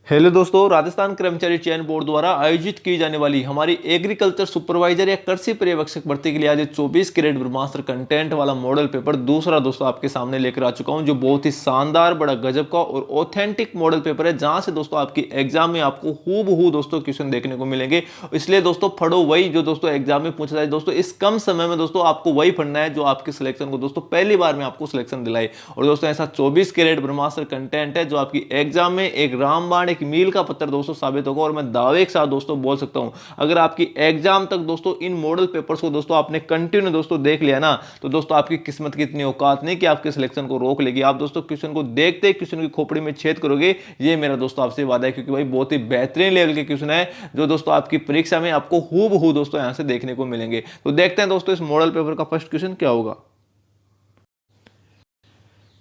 Hello दोस्तों, राजस्थान कर्मचारी चयन बोर्ड द्वारा आयोजित की जाने वाली हमारी एग्रीकल्चर सुपरवाइजर या कृषि पर्यवेक्षक भर्ती के लिए आज 24 कैरेट ब्रह्मास्त्र कंटेंट वाला मॉडल पेपर दूसरा दोस्तों आपके सामने लेकर आ चुका हूं, जो बहुत ही शानदार, बड़ा गजब का और ऑथेंटिक मॉडल पेपर है, जहां से दोस्तों आपकी एग्जाम में आपको हूबहू दोस्तों क्वेश्चन देखने को मिलेंगे। इसलिए दोस्तों फड़ो वही जो दोस्तों एग्जाम में पूछा जाए। दोस्तों इस कम समय में दोस्तों आपको वही पढ़ना है जो आपके सिलेक्शन को दोस्तों पहली बार में आपको सिलेक्शन दिलाए। और दोस्तों ऐसा 24 कैरेट ब्रह्मास्त्र कंटेंट है जो आपकी एग्जाम में एक रामबाण, एक मील का पत्थर दोस्तों साबित होगा। और मैं दावे के साथ दोस्तों बोल सकता हूं, अगर आपकी एग्जाम तक दोस्तों इन मॉडल पेपर्स को दोस्तों आपने कंटिन्यू दोस्तों देख लिया ना, तो दोस्तों आपकी किस्मत की इतनी औकात नहीं कि आपके सिलेक्शन को रोक लेगी। आप दोस्तों क्वेश्चन को देखते ही क्वेश्चन की खोपड़ी में छेद करोगे, ये मेरा दोस्तों आपसे वादा है, क्योंकि भाई बहुत ही बेहतरीन लेवल के क्वेश्चन है जो दोस्तों आपकी परीक्षा में आपको हूबहू दोस्तों यहां से देखने को मिलेंगे। तो देखते हैं दोस्तों इस मॉडल पेपर का फर्स्ट क्वेश्चन क्या होगा।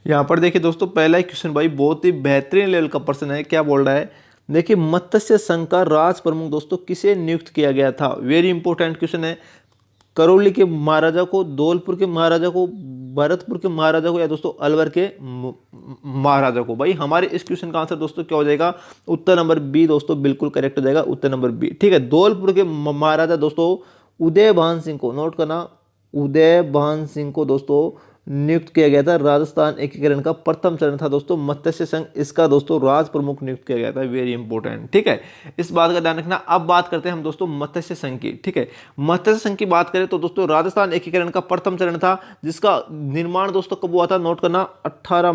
यहां पर देखिए दोस्तों, पहला ही क्वेश्चन भाई बहुत ही बेहतरीन लेवल का प्रश्न है। क्या बोल रहा है, देखिए, मत्स्य संघ का राज प्रमुख दोस्तों किसे नियुक्त किया गया था। वेरी इंपॉर्टेंट क्वेश्चन है। करौली के महाराजा को, धौलपुर के महाराजा को, भरतपुर के महाराजा को, या दोस्तों अलवर के महाराजा को। भाई हमारे इस क्वेश्चन का आंसर दोस्तों क्या हो जाएगा, उत्तर नंबर बी दोस्तों बिल्कुल करेक्ट हो जाएगा, उत्तर नंबर बी। ठीक है, धौलपुर के महाराजा दोस्तों उदयभान सिंह को, नोट करना, उदयभान सिंह को दोस्तों नियुक्त किया गया था। राजस्थान एकीकरण का प्रथम चरण था दोस्तों मत्स्य संघ, इसका दोस्तों राज प्रमुख नियुक्त किया गया था। वेरी इंपॉर्टेंट, ठीक है, इस बात का ध्यान रखना। अब बात करते हैं हम दोस्तों मत्स्य संघ की। ठीक है, मत्स्य संघ की बात करें तो दोस्तों राजस्थान एकीकरण का प्रथम चरण था, जिसका निर्माण दोस्तों कब हुआ था, नोट करना, 18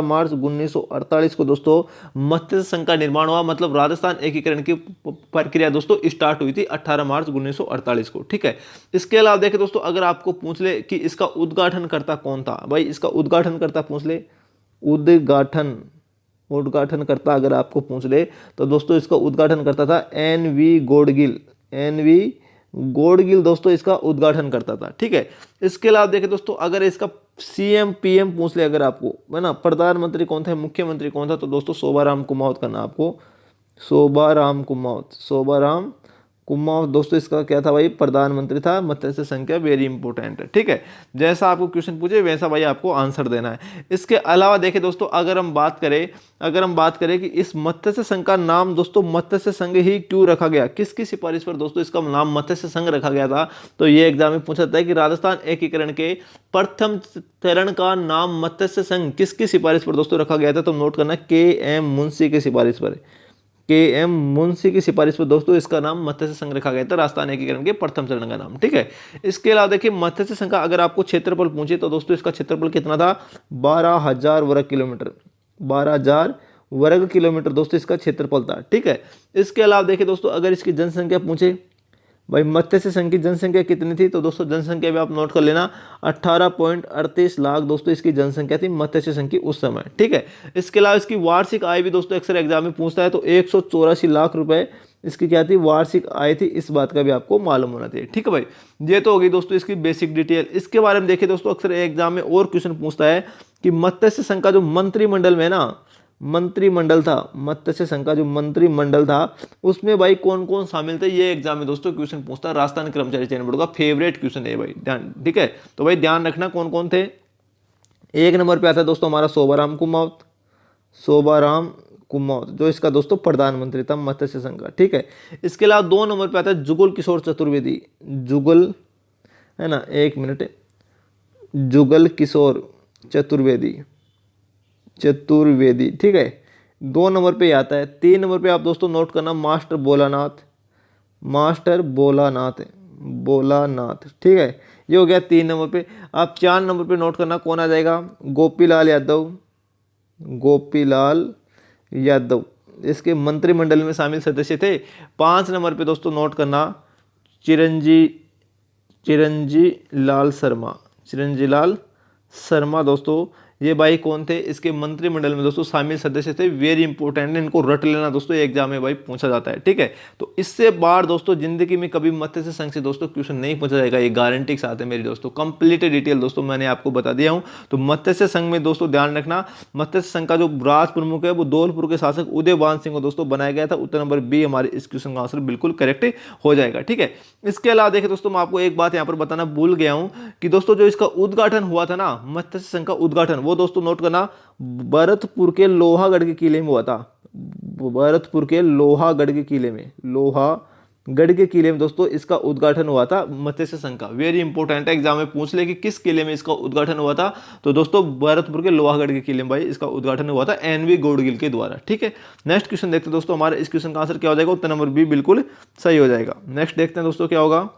मार्च 1948 को दोस्तों मत्स्य संघ का निर्माण हुआ। मतलब राजस्थान एकीकरण की प्रक्रिया दोस्तों स्टार्ट हुई थी 18 मार्च 1948 को। ठीक है, इसके अलावा देखें दोस्तों, अगर आपको पूछ ले कि इसका उद्घाटनकर्ता कौन था, भाई इसका उद्घाटनकर्ता पूछ ले, उद्घाटनकर्ता अगर आपको पूछ ले तो दोस्तों इसका उद्घाटनकर्ता था एन.वी. गोडगिल दोस्तों इसका उद्घाटन करता था। ठीक है, इसके अलावा देखें दोस्तों, अगर इसका सीएम पीएम पूछ ले अगर आपको, है ना, प्रधानमंत्री कौन था, मुख्यमंत्री कौन था, तो दोस्तों शोभाराम कुमावत करना आपको, शोभाराम कुमावत दोस्तों इसका क्या था भाई, प्रधानमंत्री था मत्स्य संघ का। वेरी इंपॉर्टेंट है। ठीक है, जैसा आपको क्वेश्चन पूछे वैसा भाई आपको आंसर देना है। इसके अलावा देखें दोस्तों, अगर हम बात करें कि इस मत्स्य संघ का नाम दोस्तों मत्स्य संघ ही क्यों रखा गया, किसकी सिफारिश पर दोस्तों इसका नाम मत्स्य संघ रखा गया था, तो ये एग्जाम में पूछा जाता है कि राजस्थान एकीकरण के प्रथम चरण का नाम मत्स्य संघ किसकी सिफारिश पर दोस्तों रखा गया था, तो नोट करना, के.एम. मुंशी की सिफारिश पर, के.एम. मुंशी की सिफारिश पर दोस्तों इसका नाम मत्स्य संघ रखा गया था, राजस्थान एकीकरण के प्रथम चरण का नाम। ठीक है, इसके अलावा देखिए मत्स्य संघ का अगर आपको क्षेत्रफल पूछे तो दोस्तों इसका क्षेत्रफल कितना था, 12,000 वर्ग किलोमीटर, 12,000 वर्ग किलोमीटर दोस्तों इसका क्षेत्रफल था। ठीक है, इसके अलावा देखिए दोस्तों, अगर इसकी जनसंख्या पूछे, भाई मत्स्य संघ की जनसंख्या कितनी थी, तो दोस्तों जनसंख्या भी आप नोट कर लेना, 18.38 लाख दोस्तों इसकी जनसंख्या थी मत्स्य संघ की उस समय। ठीक है, इसके अलावा इसकी वार्षिक आय भी दोस्तों अक्सर एग्जाम में पूछता है, तो 184 लाख रुपए इसकी क्या थी, वार्षिक आय थी। इस बात का भी आपको मालूम होना चाहिए। ठीक है भाई, ये तो होगी दोस्तों इसकी बेसिक डिटेल। इसके बारे में देखिए दोस्तों, अक्सर एग्जाम में और क्वेश्चन पूछता है कि मत्स्य संघ का जो मंत्रिमंडल में ना, मंत्रिमंडल था, मत्स्य संघ का जो मंत्रिमंडल था उसमें भाई कौन कौन शामिल थे, ये एग्जाम में दोस्तों क्वेश्चन पूछता है। राजस्थान कर्मचारी चयन बोर्ड का फेवरेट क्वेश्चन है भाई, ध्यान। ठीक है, तो भाई ध्यान रखना कौन कौन थे। एक नंबर पे आता है दोस्तों हमारा शोभाराम कुमावत, जो इसका दोस्तों प्रधानमंत्री था मत्स्य संघ का। ठीक है, इसके अलावा 2 नंबर पे आता है जुगल किशोर चतुर्वेदी, जुगल, है ना, एक मिनट, जुगल किशोर चतुर्वेदी। ठीक है, 2 नंबर पे आता है। 3 नंबर पे आप दोस्तों नोट करना, मास्टर बोलानाथ। ठीक है, ये हो गया 3 नंबर पे। आप 4 नंबर पे नोट करना कौन आ जाएगा, गोपीलाल यादव इसके मंत्रिमंडल में शामिल सदस्य थे। 5 नंबर पे दोस्तों नोट करना, चिरंजी लाल शर्मा दोस्तों, ये भाई कौन थे, इसके मंत्रिमंडल में दोस्तों शामिल सदस्य थे। वेरी इंपॉर्टेंट है, इनको रट लेना दोस्तों, एग्जाम में भाई पूछा जाता है। ठीक है, तो इससे बाहर दोस्तों जिंदगी में कभी मत्स्य संघ से दोस्तों क्वेश्चन नहीं पूछा जाएगा, ये गारंटी के साथ है मेरी दोस्तों। कंप्लीट डिटेल दोस्तों मैंने आपको बता दिया हूं। तो मत्स्य संघ में दोस्तों ध्यान रखना, मत्स्य संघ का जो राज प्रमुख है वो धौलपुर के शासक उदयभान सिंह को दोस्तों बनाया गया था। उत्तर नंबर बी हमारे इस क्वेश्चन का आंसर बिल्कुल करेक्ट हो जाएगा। ठीक है, इसके अलावा देखिए दोस्तों, मैं आपको एक बात यहाँ पर बताना भूल गया हूँ कि दोस्तों जो इसका उद्घाटन हुआ था ना, मत्स्य संघ का उद्घाटन, वो दोस्तों नोट करना, भरतपुर के लोहागढ़ के किले में हुआ था। भरतपुर के लोहागढ़ के किले में, लोहागढ़ के किले में दोस्तों इसका उद्घाटन हुआ था मत्स्य संघ का। वेरी इंपॉर्टेंट है, एग्जाम में पूछ ले कि किस किले में इसका उद्घाटन हुआ था, तो दोस्तों भरतपुर के लोहागढ़ के किले में भाई इसका उद्घाटन हुआ था एनवी गौड़गिल के द्वारा। ठीक है, नेक्स्ट क्वेश्चन देखते हैं दोस्तों, हमारे इस क्वेश्चन का आंसर क्या हो जाएगा, उत्तर नंबर बी बिल्कुल सही हो जाएगा। नेक्स्ट देखते हैं दोस्तों क्या होगा।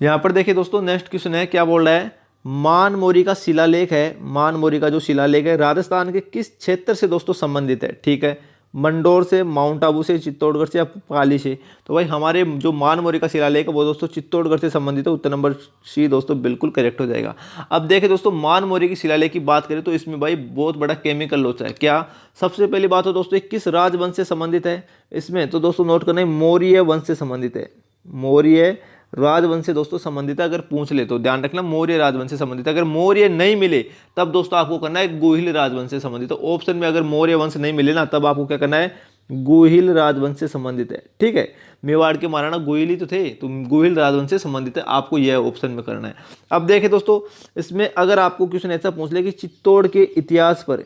यहाँ पर देखिए दोस्तों नेक्स्ट क्वेश्चन है, क्या बोल रहा है, मानमोरी का शिलालेख है, मानमोरी का जो शिलालेख है राजस्थान के किस क्षेत्र से दोस्तों संबंधित है। ठीक है, मंडोर से, माउंट आबू से, चित्तौड़गढ़ से या पाली से। तो भाई हमारे जो मानमोरी का शिलालेख है वो दोस्तों चित्तौड़गढ़ से संबंधित है, उत्तर नंबर सी दोस्तों बिल्कुल करेक्ट हो जाएगा। अब देखें दोस्तों मानमोरी की शिलालेख की बात करें तो इसमें भाई बहुत बड़ा केमिकल लोचा है। क्या, सबसे पहली बात हो दोस्तों किस राजवंश से संबंधित है इसमें, तो दोस्तों नोट करना है मौर्य वंश से संबंधित है, मौर्य राजवंश से दोस्तों संबंधित है। अगर पूछ ले तो ध्यान रखना मौर्य राजवंश से संबंधित है। अगर मौर्य नहीं मिले तब दोस्तों आपको करना है गुहिल राजवंश से संबंधित। तो ऑप्शन में अगर मौर्य वंश नहीं मिले ना तब आपको क्या करना है, गुहिल राजवंश से संबंधित है। ठीक है, मेवाड़ के महाराणा गुहिल ही तो थे, तो गुहिल राजवंश से संबंधित है, आपको यह ऑप्शन में करना है। अब देखें दोस्तों इसमें अगर आपको क्वेश्चन ऐसा पूछ ले कि चित्तौड़ के इतिहास पर,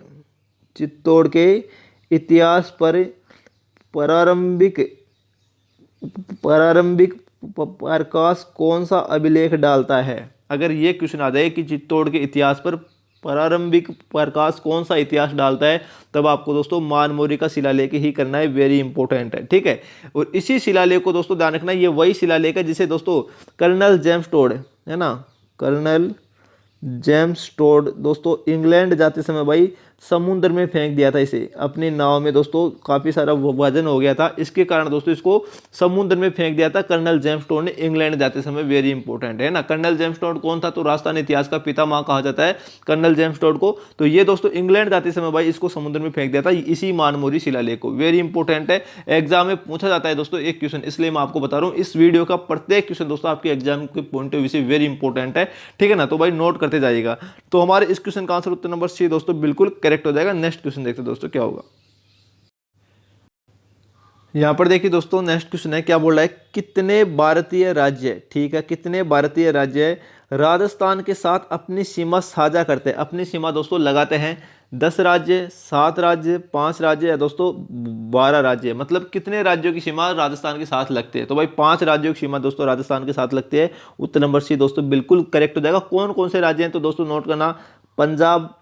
चित्तौड़ के इतिहास पर प्रारंभिक प्रकाश कौन सा अभिलेख डालता है। अगर ये क्वेश्चन आ जाए कि चित्तौड़ के इतिहास पर प्रारंभिक प्रकाश कौन सा इतिहास डालता है, तब आपको दोस्तों मानमोरी का शिलालेख ही करना है। वेरी इंपॉर्टेंट है। ठीक है, और इसी शिलालेख को दोस्तों ध्यान रखना, ये वही शिलालेख है जिसे दोस्तों कर्नल जेम्स टोड, है ना, कर्नल जेम्स टोड दोस्तों इंग्लैंड जाते समय भाई समुद्र में फेंक दिया था इसे, अपनी नाव में दोस्तों काफ़ी सारा वजन हो गया था, इसके कारण दोस्तों इसको समुद्र में फेंक दिया था कर्नल जेम्स टोड ने इंग्लैंड जाते समय। वेरी इंपॉर्टेंट है ना। कर्नल जेम्स टोड कौन था, तो राजस्थान इतिहास का पितामह कहा जाता है कर्नल जेम्स टोड को। तो ये दोस्तों इंग्लैंड जाते समय भाई इसको समुद्र में फेंक दिया था, इसी मानमोरी शिलालेख को। वेरी इंपॉर्टेंट है, एग्जाम में पूछा जाता है दोस्तों एक क्वेश्चन, इसलिए मैं आपको बता रहा हूँ इस वीडियो का प्रत्येक क्वेश्चन दोस्तों आपके एग्जाम के पॉइंट ऑफ व्यू से वेरी इंपॉर्टेंट है। ठीक है ना, तो भाई नोट करते जाइएगा। तो हमारे इस क्वेश्चन का आंसर उत्तर नंबर सी दोस्तों बिल्कुल करेक्ट हो जाएगा। नेक्स्ट क्वेश्चन देखते हैं दोस्तों क्या होगा। यहां पर देखिए दोस्तों नेक्स्ट क्वेश्चन है, क्या बोल रहा है, कितने भारतीय राज्य, ठीक है, कितने भारतीय राज्य राजस्थान के साथ अपनी सीमा साझा करते हैं। अपनी सीमा दोस्तों लगाते हैं 10 राज्य, 7 राज्य, 5 राज्य या दोस्तों 12 राज्य। मतलब कितने राज्यों की सीमा राजस्थान के साथ लगती है, तो भाई 5 राज्यों की सीमा दोस्तों राजस्थान के साथ लगती है। उत्तर नंबर सी दोस्तों बिल्कुल करेक्ट हो जाएगा। कौन कौन से राज्य हैं, तो दोस्तों नोट करना, पंजाब,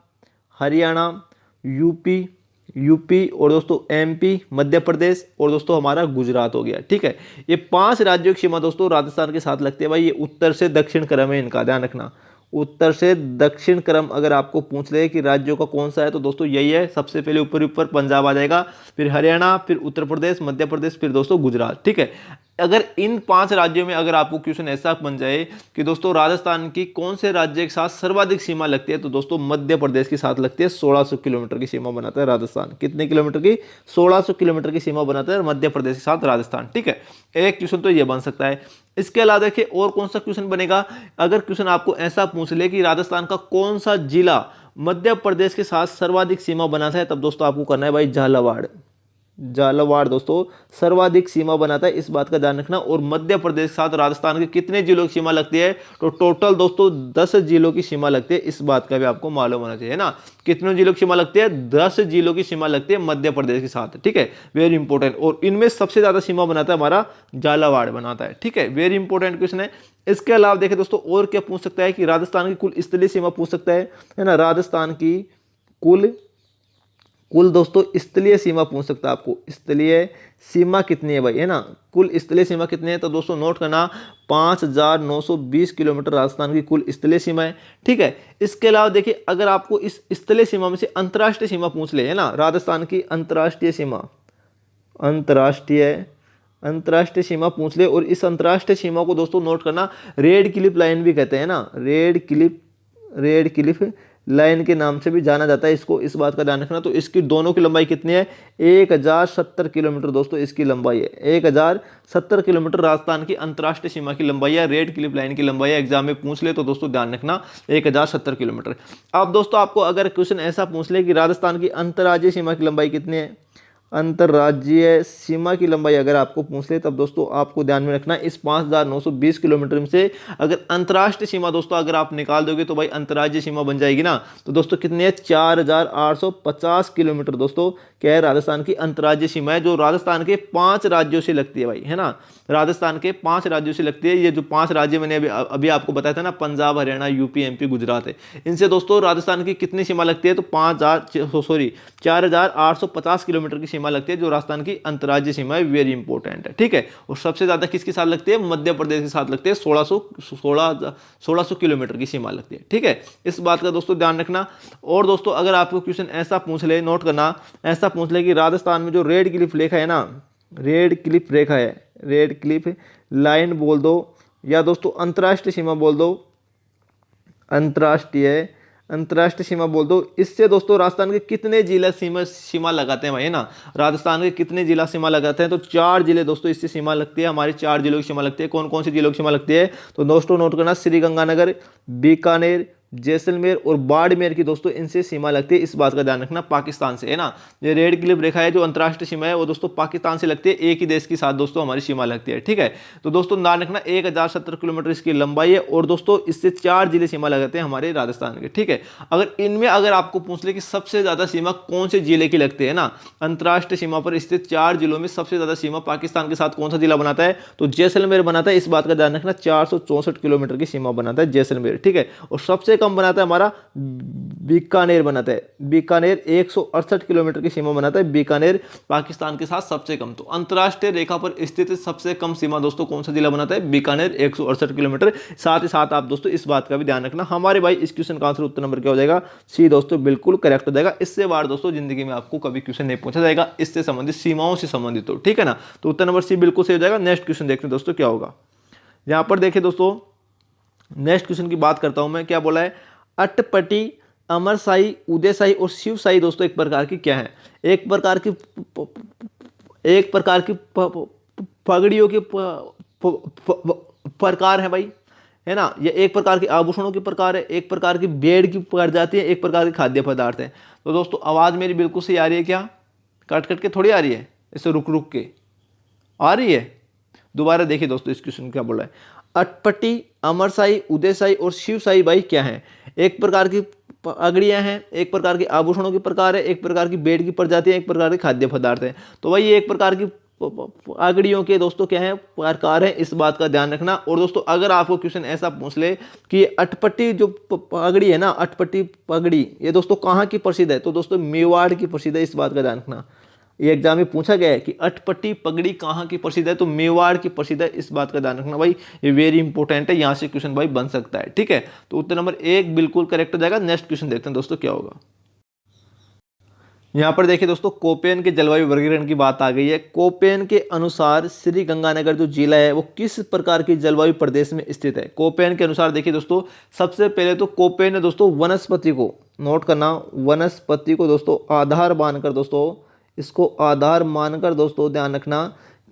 हरियाणा, यूपी और दोस्तों एमपी, मध्य प्रदेश और दोस्तों हमारा गुजरात हो गया। ठीक है, ये 5 राज्यों की सीमा दोस्तों राजस्थान के साथ लगती है। भाई ये उत्तर से दक्षिण क्रम है, इनका ध्यान रखना, उत्तर से दक्षिण क्रम अगर आपको पूछ ले कि राज्यों का कौन सा है, तो दोस्तों यही है। सबसे पहले ऊपर पंजाब आ जाएगा, फिर हरियाणा, फिर उत्तर प्रदेश, मध्य प्रदेश, फिर दोस्तों गुजरात। ठीक है, अगर इन 5 राज्यों में अगर आपको क्वेश्चन ऐसा बन जाए कि दोस्तों राजस्थान की कौन से राज्य के साथ सर्वाधिक सीमा लगती है, तो दोस्तों मध्य प्रदेश के साथ लगती है। 1600 किलोमीटर की सीमा बनाता है राजस्थान। कितने किलोमीटर की, 1600 किलोमीटर की सीमा बनाता है मध्य प्रदेश के साथ राजस्थान। ठीक है, एक क्वेश्चन तो ये बन सकता है। इसके अलावा देखिए और कौन सा क्वेश्चन बनेगा, अगर क्वेश्चन आपको ऐसा पूछ ले कि राजस्थान का कौन सा जिला मध्य प्रदेश के साथ सर्वाधिक सीमा बनाता है, तब दोस्तों आपको करना है भाई झालावाड़। झालावाड़ दोस्तों सर्वाधिक सीमा बनाता है, इस बात का ध्यान रखना। और मध्य प्रदेश के साथ राजस्थान के कितने जिलों की सीमा लगती है, तो टोटल दोस्तों 10 जिलों की सीमा लगती है, इस बात का भी आपको मालूम होना चाहिए ना। कितने जिलों की सीमा लगती है, 10 जिलों की सीमा लगती है मध्य प्रदेश के साथ। ठीक है, वेरी इंपॉर्टेंट, और इनमें सबसे ज्यादा सीमा बनाता है हमारा झालावाड़ बनाता है। ठीक है, वेरी इंपॉर्टेंट क्वेश्चन है। इसके अलावा देखें दोस्तों और क्या पूछ सकता है कि राजस्थान की कुल स्थलीय सीमा पूछ सकता है ना, राजस्थान की कुल दोस्तों स्थलीय सीमा पूछ सकता है आपको। स्थलीय सीमा कितनी है भाई, है ना, कुल स्थलीय सीमा कितनी है, तो दोस्तों नोट करना 5920 किलोमीटर राजस्थान की कुल स्थलीय सीमा है। ठीक है, इसके अलावा देखिए अगर आपको इस स्थलीय सीमा में से अंतर्राष्ट्रीय सीमा पूछ ले, है ना, राजस्थान की अंतर्राष्ट्रीय सीमा पूछ ले, और इस अंतर्राष्ट्रीय सीमा को दोस्तों नोट करना रेड क्लिफ लाइन भी कहते हैं ना, रेड क्लिफ लाइन के नाम से भी जाना जाता है इसको, इस बात का ध्यान रखना। तो इसकी दोनों की लंबाई कितनी है, 1070 किलोमीटर दोस्तों इसकी लंबाई है। 1070 किलोमीटर राजस्थान की अंतर्राष्ट्रीय सीमा की लंबाई है, रेड क्लिफ लाइन की लंबाई है। एग्जाम में पूछ ले तो दोस्तों ध्यान रखना 1070 किलोमीटर। अब दोस्तों आपको अगर क्वेश्चन ऐसा पूछ ले कि राजस्थान की अंतर्राज्यीय सीमा की लंबाई कितनी है, अंतर्राज्यीय सीमा की लंबाई अगर आपको पूछ ले, तब दोस्तों आपको ध्यान में रखना इस 5,920 किलोमीटर में से अगर अंतर्राष्ट्रीय सीमा दोस्तों अगर आप निकाल दोगे तो भाई अंतर्राज्यीय सीमा बन जाएगी ना, तो दोस्तों कितनी है, 4,850 किलोमीटर दोस्तों क्या है, राजस्थान की अंतर्राज्यीय सीमा है, जो राजस्थान के 5 राज्यों से लगती है भाई, है ना, राजस्थान के 5 राज्यों से लगती है। ये जो 5 राज्य मैंने अभी आपको बताया था ना, पंजाब, हरियाणा, यूपी, एमपी, गुजरात है, इनसे दोस्तों राजस्थान की कितनी सीमा लगती है, तो 4,850 किलोमीटर की सीमा लगती है, जो राजस्थान की अंतर्राज्यीय सीमा है, वेरी इंपॉर्टेंट है, ठीक है। और सबसे ज्यादा किसके साथ लगती है, मध्य प्रदेश के साथ लगती है, 1600 किलोमीटर की सीमा लगती है, ठीक है। इस बात का दोस्तों ध्यान रखना। और दोस्तों अगर आपको क्वेश्चन ऐसा पूछ ले, नोट करना, ऐसा पूछ ले कि राजस्थान में जो रेड क्लिफ रेखा है ना, रेड क्लिफ रेखा है, रेड क्लिफ लाइन बोल दो, या दोस्तों अंतर्राष्ट्रीय सीमा बोल दो, अंतर्राष्ट्रीय सीमा बोल दो, इससे दोस्तों राजस्थान के कितने जिला सीमा लगाते हैं भाई, है ना, राजस्थान के कितने जिला सीमा लगाते हैं, तो 4 जिले दोस्तों इससे सीमा लगती है, हमारी 4 जिलों की सीमा लगती है। कौन कौन से जिलों की सीमा लगती है, तो दोस्तों नोट करना, श्री गंगानगर, बीकानेर, जैसलमेर और बाड़मेर की दोस्तों इनसे सीमा लगती है। इस बात का ध्यान रखना, पाकिस्तान से, है ना, ये रेड क्लिफ रेखा है जो अंतर्राष्ट्रीय सीमा है वो दोस्तों पाकिस्तान से लगती है, एक ही देश के साथ दोस्तों हमारी सीमा लगती है, ठीक है। तो दोस्तों ध्यान रखना 1070 किलोमीटर इसकी लंबाई है, और दोस्तों इससे 4 जिले सीमा लगाते हैं हमारे राजस्थान के, ठीक है। अगर आपको पूछ ले कि सबसे ज्यादा सीमा कौन से जिले की लगती है ना, अंतर्राष्ट्रीय सीमा पर स्थित 4 जिलों में सबसे ज्यादा सीमा पाकिस्तान के साथ कौन सा जिला बनाता है, तो जैसलमेर बनाता है। इस बात का ध्यान रखना, 464 किलोमीटर की सीमा बनाता है जैसलमेर, ठीक है। और सबसे कम बनाता है हमारा बीकानेर बनाता है, बीकानेर 168 किलोमीटर की सीमा बनाता है बीकानेर, पाकिस्तान के साथ सबसे कम। तो अंतर्राष्ट्रीय रेखा पर स्थित सबसे कम सीमा दोस्तों कौन सा जिला बनाता है, बीकानेर 168 किलोमीटर। साथ ही साथ आप दोस्तों इस बात का भी ध्यान रखना, हमारे भाई इस क्वेश्चन का आंसर उत्तर नंबर क्या हो जाएगा, सी दोस्तों बिल्कुल करेक्ट हो जाएगा। इससे बार दोस्तों जिंदगी में आपको कभी क्वेश्चन नहीं पूछा जाएगा इससे संबंधित, सीमाओं से संबंधित हो, ठीक है ना। तो उत्तर नंबर सी बिल्कुल सही हो जाएगा। नेक्स्ट क्वेश्चन देखते हैं दोस्तों क्या होगा। यहां पर देखिए दोस्तों, नेक्स्ट क्वेश्चन की बात करता हूं मैं, क्या बोला है, अटपटी, अमरसाई, उदयसाई और शिवसाई दोस्तों एक प्रकार की क्या है, एक प्रकार की पगड़ियों के प्रकार है भाई, है ना, ये एक प्रकार के आभूषणों के प्रकार है, एक प्रकार की बेड़ की प्रजाति है, एक प्रकार के खाद्य पदार्थ है। तो दोस्तों आवाज मेरी बिल्कुल सही आ रही है क्या, कट कट के थोड़ी आ रही है, इसे रुक रुक के आ रही है। दोबारा देखिए दोस्तों इस क्वेश्चन क्या बोला है, अटपटी, अमरसाई, उदयसाई और शिवसाई भाई क्या है, एक प्रकार की पगड़ियां हैं, एक प्रकार के आभूषणों के प्रकार है, एक प्रकार की बेड़ की प्रजाति है, एक प्रकार के खाद्य पदार्थ है। तो भाई ये एक प्रकार की पगड़ियों के दोस्तों क्या है, प्रकार है, इस बात का ध्यान रखना। और दोस्तों अगर आपको क्वेश्चन ऐसा पूछ ले कि अटपटी जो पगड़ी है ना, अटपटी पगड़ी ये दोस्तों कहाँ की प्रसिद्ध है, तो दोस्तों मेवाड़ की प्रसिद्ध है, इस बात का ध्यान रखना। ये एग्जाम में पूछा गया है कि अटपटी पगड़ी कहाँ की प्रसिद्ध है, तो मेवाड़ की प्रसिद्ध है, इस बात का ध्यान रखना भाई, ये वेरी इंपॉर्टेंट है, यहाँ से क्वेश्चन भाई बन सकता है, ठीक है। तो उत्तर नंबर 1 बिल्कुल करेक्ट हो जाएगा। नेक्स्ट क्वेश्चन देखते हैं दोस्तों क्या होगा। यहाँ पर देखिए दोस्तों, कोपेन के जलवायु वर्गीकरण की बात आ गई है। कोपेन के अनुसार श्री गंगानगर जो जिला है वो किस प्रकार की जलवायु प्रदेश में स्थित है। कोपेन के अनुसार देखिए दोस्तों, सबसे पहले तो कोपेन ने दोस्तों वनस्पति को, नोट करना, वनस्पति को दोस्तों आधार मानकर, दोस्तों इसको आधार मानकर दोस्तों ध्यान रखना,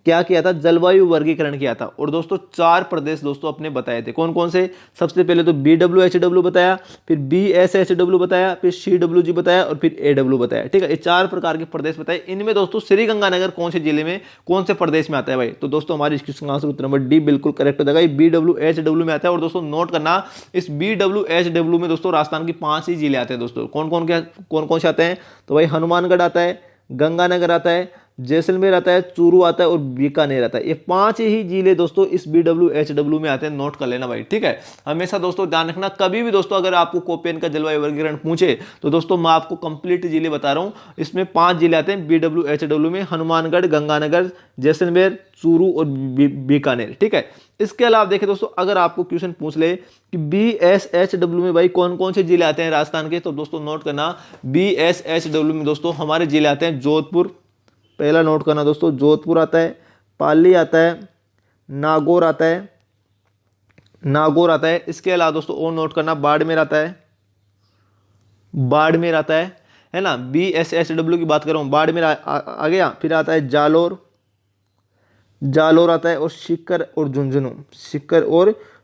क्या किया था, जलवायु वर्गीकरण किया था। और दोस्तों 4 प्रदेश दोस्तों अपने बताए थे, कौन कौन से, सबसे पहले तो BWHW बताया, फिर BSHW बताया, फिर CWG बताया और फिर AW बताया, ठीक है। ये 4 प्रकार के प्रदेश बताए। इनमें दोस्तों श्री गंगानगर कौन से जिले में, कौन से प्रदेश में आता है भाई, तो दोस्तों हमारी इसका आंसर उत्तर नंबर डी बिल्कुल करेक्ट हो जाएगा, ये BWHW में आता है। और दोस्तों नोट करना, इस BWHW में दोस्तों राजस्थान की 5 ही जिले आते हैं दोस्तों। कौन कौन से आते हैं, तो भाई हनुमानगढ़ आता है, गंगानगर आता है, जैसलमेर आता है, चूरू आता है और बीकानेर आता है। ये 5 ही जिले दोस्तों इस BWHW में आते हैं, नोट कर लेना भाई, ठीक है। हमेशा दोस्तों ध्यान रखना, कभी भी दोस्तों अगर आपको कोपेन का जलवायु वर्गीकरण पूछे तो दोस्तों मैं आपको कंप्लीट जिले बता रहा हूं, इसमें 5 जिले आते हैं BWHW में, हनुमानगढ़, गंगानगर, जैसलमेर, चूरू और बीकानेर, ठीक है। इसके अलावा देखिए दोस्तों, अगर आपको क्वेश्चन पूछ ले कि BSHW में भाई कौन कौन से जिले आते हैं राजस्थान के, तो दोस्तों नोट करना, BSHW में दोस्तों हमारे जिले आते हैं जोधपुर, पहला नोट करना दोस्तों, जोधपुर आता है, पाली आता है, नागौर आता है, इसके अलावा दोस्तों और नोट करना, बाड़मेर आता है ना। BSHW की बात कर रहा हूँ, बाड़मेर आ गया, फिर आता है जालोर आता है, और सीकर और झुंझुनू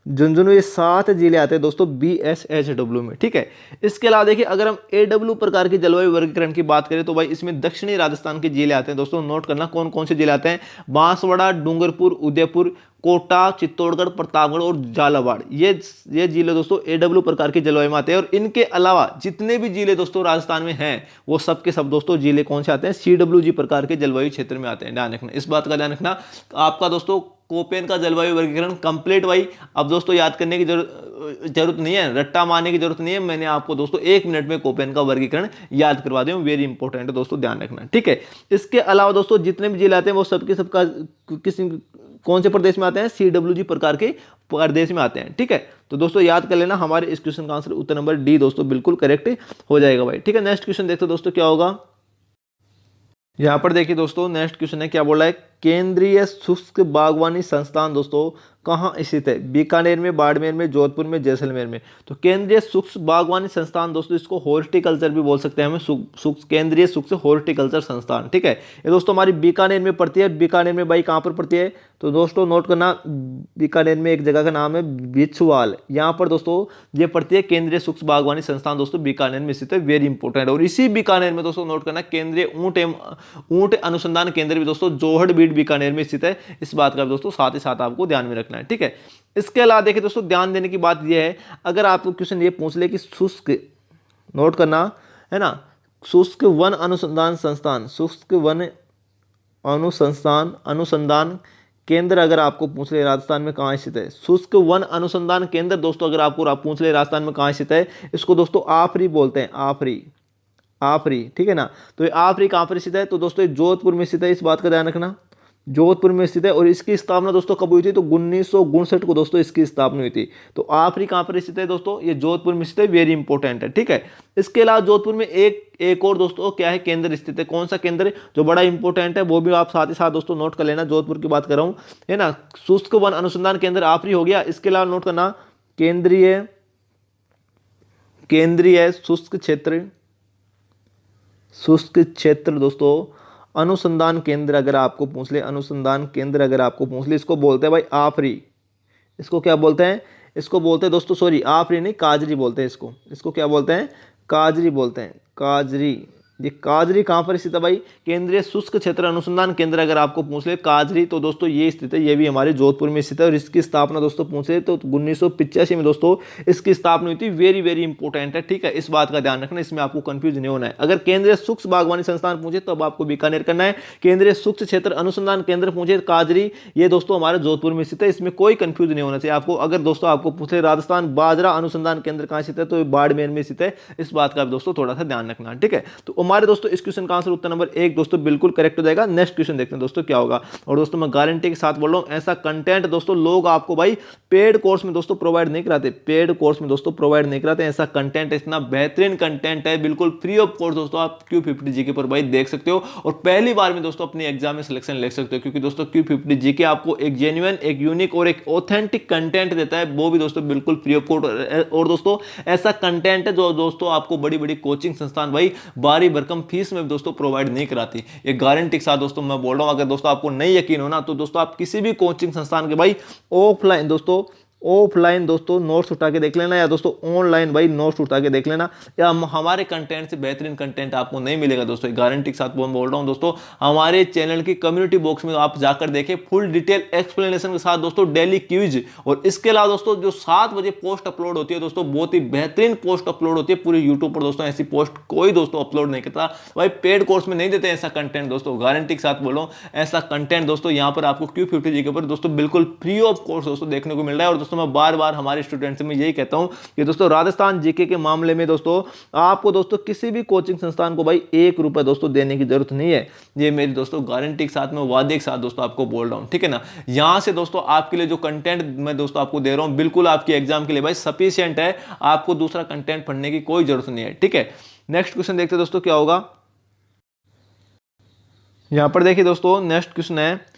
झुंझुनू, ये 7 जिले आते हैं दोस्तों BSHW में, ठीक है। इसके अलावा देखिए अगर हम AW प्रकार की जलवायु वर्गीकरण की बात करें तो भाई इसमें दक्षिणी राजस्थान के जिले आते हैं दोस्तों। नोट करना कौन कौन से जिले आते हैं, बांसवाड़ा, डूंगरपुर, उदयपुर, कोटा, चित्तौड़गढ़, प्रतापगढ़ और झालावाड़, ये जिले दोस्तों AW प्रकार के जलवायु में आते हैं। और इनके अलावा जितने भी जिले दोस्तों राजस्थान में हैं वो सब के सब दोस्तों जिले कौन से आते हैं, CWG प्रकार के जलवायु क्षेत्र में आते हैं। ध्यान रखना, इस बात का ध्यान रखना। आपका दोस्तों कोपेन का जलवायु वर्गीकरण कंप्लीट भाई। अब दोस्तों याद करने की जरूरत नहीं है, रट्टा मारने की जरूरत नहीं है। मैंने आपको दोस्तों 1 मिनट में कोपेन का वर्गीकरण याद करवा दूं, वेरी इंपॉर्टेंट है दोस्तों, ध्यान रखना, ठीक है। इसके अलावा दोस्तों जितने भी जिले आते हैं वो सबके सबका किसी कौन से प्रदेश में आते हैं, CWG प्रकार के प्रदेश में आते हैं, ठीक है। तो दोस्तों याद कर लेना, हमारे इस क्वेश्चन का आंसर उत्तर नंबर डी दोस्तों बिल्कुल करेक्ट हो जाएगा भाई, ठीक है। नेक्स्ट क्वेश्चन देखते हैं दोस्तों क्या होगा। यहां पर देखिए दोस्तों नेक्स्ट क्वेश्चन है, क्या बोला है, केंद्रीय शुष्क बागवानी संस्थान दोस्तों कहाँ स्थित है, बीकानेर में, बाड़मेर में, जोधपुर में, जैसलमेर में। तो केंद्रीय शुष्क बागवानी संस्थान दोस्तों, इसको हॉर्टिकल्चर भी बोल सकते हैं हम, केंद्रीय शुष्क हॉर्टिकल्चर संस्थान, ठीक है। ये दोस्तों हमारी बीकानेर में पड़ती है। बीकानेर में भाई कहाँ पर पड़ती है, तो दोस्तों नोट करना, बीकानेर में एक जगह का नाम है बिछवाल, यहाँ पर दोस्तों ये पड़ती है केंद्रीय शुष्क बागवानी संस्थान दोस्तों बीकानेर में स्थित है, वेरी इंपॉर्टेंट। और इसी बीकानेर में दोस्तों नोट करना केंद्रीय ऊंट अनुसंधान केंद्र भी दोस्तों जोहड़बीड़ बीकानेर में स्थित है। इस बात का दोस्तों साथ ही साथ आपको ध्यान में रखना है, ठीक है। इसके अलावा देखिए दोस्तों ध्यान देने की बात यह है, अगर आपको क्वेश्चन ये पूछ ले कि शुष्क, नोट करना है ना, शुष्क वन अनुसंधान संस्थान, शुष्क वन अनुसंधान केंद्र अगर आपको पूछ ले राजस्थान में कहाँ स्थित है, शुष्क वन अनुसंधान केंद्र दोस्तों अगर आपको पूछ ले राजस्थान में कहाँ स्थित है, इसको दोस्तों आफरी बोलते हैं, आफरी, ठीक है ना। तो ये आफरी कहाँ पर स्थित है, तो दोस्तों ये जोधपुर में स्थित है, इस बात का ध्यान रखना, जोधपुर में स्थित है। और इसकी स्थापना दोस्तों कब हुई थी, तो 1959 को दोस्तों इसकी स्थापना हुई थी। तो आफरी कहाँ पर स्थित है दोस्तों, ये जोधपुर में स्थित है, वेरी इंपॉर्टेंट है, ठीक है। इसके अलावा जोधपुर में एक और दोस्तों क्या है, केंद्र स्थित है। कौन सा केंद्र, जो बड़ा इंपॉर्टेंट है, वो भी आप साथ ही साथ दोस्तों नोट कर लेना, जोधपुर की बात कर रहा हूँ, है ना। शुष्क वन अनुसंधान केंद्र आफरी हो गया। इसके अलावा नोट करना केंद्रीय शुष्क क्षेत्र दोस्तों अनुसंधान केंद्र अगर आपको पूछ ले, अनुसंधान केंद्र अगर आपको पूछ ले, इसको बोलते हैं भाई आफरी। इसको क्या बोलते हैं, इसको बोलते हैं दोस्तों, सॉरी आफरी नहीं, काजरी बोलते हैं इसको क्या बोलते हैं, काजरी बोलते हैं, काजरी। ये काजरी कहाँ पर स्थित है भाई, केंद्रीय शुष्क क्षेत्र अनुसंधान केंद्र अगर आपको पूछ ले काजरी, तो दोस्तों ये स्थित है, ये भी हमारे जोधपुर में स्थित है। और इसकी स्थापना दोस्तों पूछे तो 1985 में दोस्तों इसकी स्थापना हुई थी, वेरी इंपॉर्टेंट है, ठीक है। इस बात का ध्यान रखना, इसमें आपको कंफ्यूज नहीं होना है। अगर केंद्रीय शुष्क बागवानी संस्थान पूछे तब आपको बीकानेर करना है, केंद्रीय शुष्क क्षेत्र अनुसंधान केंद्र पूछे काजरी, ये दोस्तों हमारे जोधपुर में स्थित है, इसमें कोई कंफ्यूज नहीं होना चाहिए आपको। अगर दोस्तों आपको पूछे राजस्थान बाजरा अनुसंधान केंद्र कहाँ स्थित है, तो बाड़मेर में स्थित है, इस बात का दोस्तों थोड़ा सा ध्यान रखना, ठीक है। तो हमारे दोस्तों इस क्वेश्चन का आंसर उत्तर नंबर 1 दोस्तों बिल्कुल करेक्ट हो जाएगा। नेक्स्ट क्वेश्चन देखते हैं दोस्तों क्या होगा। और दोस्तों मैं गारंटी के साथ बोल रहा हूं, ऐसा कंटेंट दोस्तों लोग आपको भाई पेड कोर्स में दोस्तों प्रोवाइड नहीं कराते, पेड कोर्स में दोस्तों प्रोवाइड नहीं कराते। ऐसा कंटेंट, इतना बेहतरीन कंटेंट है, बिल्कुल फ्री ऑफ कॉस्ट दोस्तों आप Q50 जीके पर भाई देख सकते हो। और पहली बार में दोस्तों अपने एग्जाम में सिलेक्शन ले सकते हो, क्योंकि दोस्तों Q50 जीके आपको एक जेन्युइन, एक यूनिक और एक ऑथेंटिक कंटेंट देता है, वो भी दोस्तों बिल्कुल फ्री ऑफ कॉस्ट। और दोस्तों ऐसा कंटेंट है जो दोस्तों आपको बड़ी बड़ी कोचिंग संस्थान भाई भारी भरकम फीस में दोस्तों प्रोवाइड नहीं कराती। ये गारंटी के साथ दोस्तों मैं बोल रहा हूं। अगर दोस्तों आपको नहीं यकीन हो ना, तो दोस्तों आप किसी भी कोचिंग संस्थान के भाई ऑफलाइन दोस्तों नोट्स उठा के देख लेना, या दोस्तों ऑनलाइन भाई नोट्स उठा के देख लेना, या हमारे कंटेंट से बेहतरीन कंटेंट आपको नहीं मिलेगा दोस्तों, गारंटी के साथ बोल रहा हूं दोस्तों। हमारे चैनल की कम्युनिटी बॉक्स में आप जाकर देखें, फुल डिटेल एक्सप्लेनेशन के साथ दोस्तों, डेली क्विज। और इसके अलावा दोस्तों जो 7 बजे पोस्ट अपलोड होती है दोस्तों, बहुत ही बेहतरीन पोस्ट अपलोड होती है पूरे यूट्यूब पर दोस्तों, ऐसी पोस्ट कोई दोस्तों अपलोड नहीं करता भाई, पेड कोर्स में नहीं देते ऐसा कंटेंट दोस्तों, गारंटी के साथ बोल रहा हूं। ऐसा कंटेंट दोस्तों यहाँ पर आपको Q50 जीके पर दोस्तों बिल्कुल फ्री ऑफ कॉस्ट दोस्तों देखने को मिल रहा है। और दोस्तों मैं बार बार हमारे स्टूडेंट से मैं यही कहता हूं कि दोस्तों राजस्थान जीके के मामले में दोस्तों आपको दोस्तों किसी भी कोचिंग संस्थान को भाई 1 रुपए दोस्तों देने की जरूरत नहीं है। ये मेरी दोस्तों गारंटी के साथ में, वादे के साथ दोस्तों आपको बोल रहा हूं, ठीक है ना। यहां से दोस्तों आपके लिए जो कंटेंट मैं दोस्तों आपको दे रहा हूं, बिल्कुल आपके एग्जाम के लिए भाई सफिशिएंट है, आपको दूसरा कंटेंट पढ़ने की कोई जरूरत नहीं है, ठीक है। नेक्स्ट क्वेश्चन देखते हैं दोस्तों क्या होगा। यहां पर देखिए दोस्तों नेक्स्ट क्वेश्चन है,